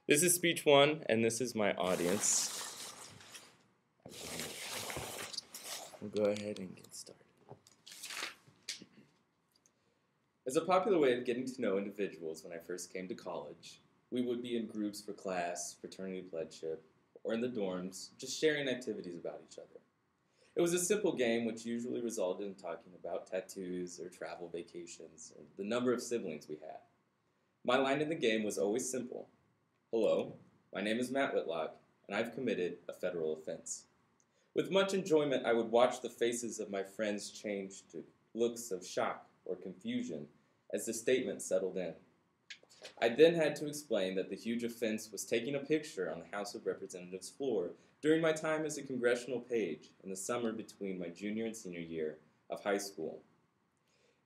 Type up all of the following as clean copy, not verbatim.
This is speech one, and this is my audience. We'll go ahead and get started. As a popular way of getting to know individuals when I first came to college, we would be in groups for class, fraternity pledgeship, or in the dorms, just sharing activities about each other. It was a simple game which usually resulted in talking about tattoos or travel vacations or the number of siblings we had. My line in the game was always simple. Hello, my name is Matt Whitlock, and I've committed a federal offense. With much enjoyment, I would watch the faces of my friends change to looks of shock or confusion as the statement settled in. I then had to explain that the huge offense was taking a picture on the House of Representatives floor during my time as a congressional page in the summer between my junior and senior year of high school.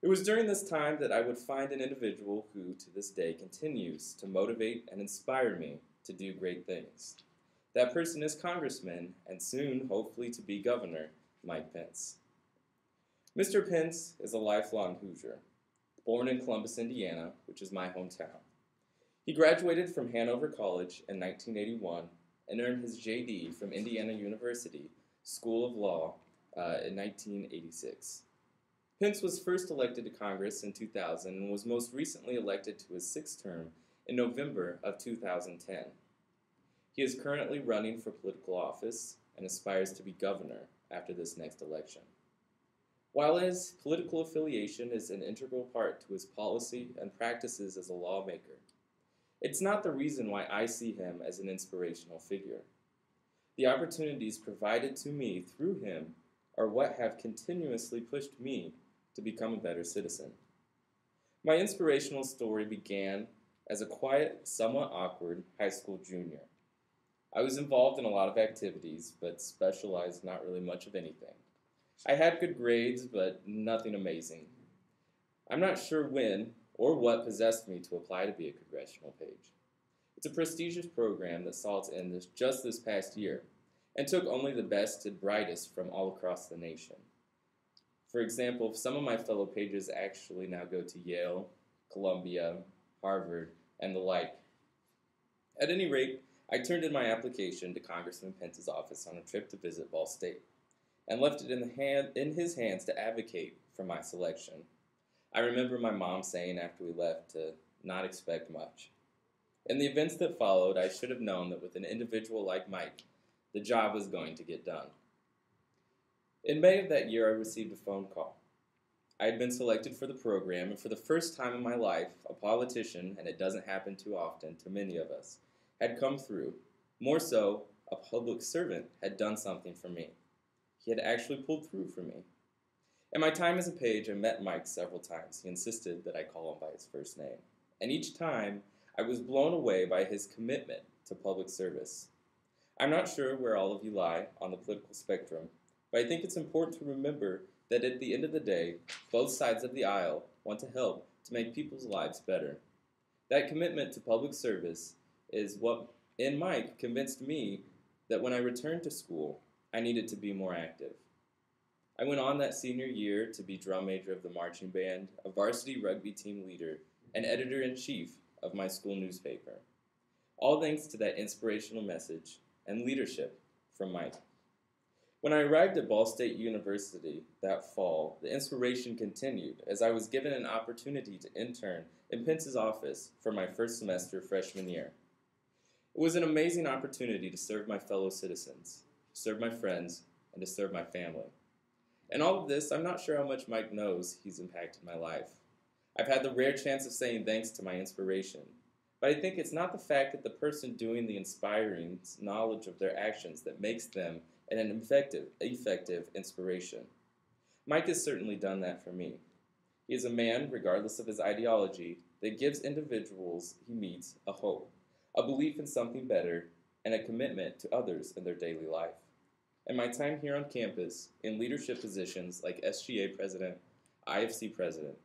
It was during this time that I would find an individual who, to this day, continues to motivate and inspire me to do great things. That person is Congressman, and soon, hopefully, to be Governor, Mike Pence. Mr. Pence is a lifelong Hoosier, born in Columbus, Indiana, which is my hometown. He graduated from Hanover College in 1981 and earned his JD from Indiana University School of Law in 1986. Pence was first elected to Congress in 2000 and was most recently elected to his sixth term in November of 2010. He is currently running for political office and aspires to be governor after this next election. While his political affiliation is an integral part to his policy and practices as a lawmaker, it's not the reason why I see him as an inspirational figure. The opportunities provided to me through him are what have continuously pushed me to become a better citizen. My inspirational story began as a quiet, somewhat awkward high school junior. I was involved in a lot of activities, but specialized not really much of anything. I had good grades, but nothing amazing. I'm not sure when or what possessed me to apply to be a congressional page. It's a prestigious program that saw its end just this past year, and took only the best and brightest from all across the nation. For example, some of my fellow pages actually now go to Yale, Columbia, Harvard, and the like. At any rate, I turned in my application to Congressman Pence's office on a trip to visit Ball State, and left it in his hands to advocate for my selection. I remember my mom saying after we left to not expect much. In the events that followed, I should have known that with an individual like Mike, the job was going to get done. In May of that year, I received a phone call. I had been selected for the program, and for the first time in my life, a politician, and it doesn't happen too often to many of us, had come through. More so, a public servant had done something for me. He had actually pulled through for me. In my time as a page, I met Mike several times. He insisted that I call him by his first name. And each time, I was blown away by his commitment to public service. I'm not sure where all of you lie on the political spectrum, but I think it's important to remember that at the end of the day, both sides of the aisle want to help to make people's lives better. That commitment to public service is what, in Mike, convinced me that when I returned to school, I needed to be more active. I went on that senior year to be drum major of the marching band, a varsity rugby team leader, and editor-in-chief of my school newspaper. All thanks to that inspirational message and leadership from Mike. When I arrived at Ball State University that fall, the inspiration continued as I was given an opportunity to intern in Pence's office for my first semester freshman year. It was an amazing opportunity to serve my fellow citizens, to serve my friends, and to serve my family. And all of this, I'm not sure how much Mike knows he's impacted my life. I've had the rare chance of saying thanks to my inspiration, but I think it's not the fact that the person doing the inspiring's knowledge of their actions that makes them an effective inspiration. Mike has certainly done that for me. He is a man, regardless of his ideology, that gives individuals he meets a hope, a belief in something better, and a commitment to others in their daily life. In my time here on campus, in leadership positions like SGA president, IFC president,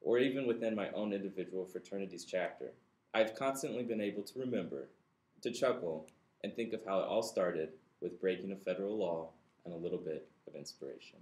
or even within my own individual fraternities chapter, I've constantly been able to remember, to chuckle, and think of how it all started with breaking a federal law and a little bit of inspiration.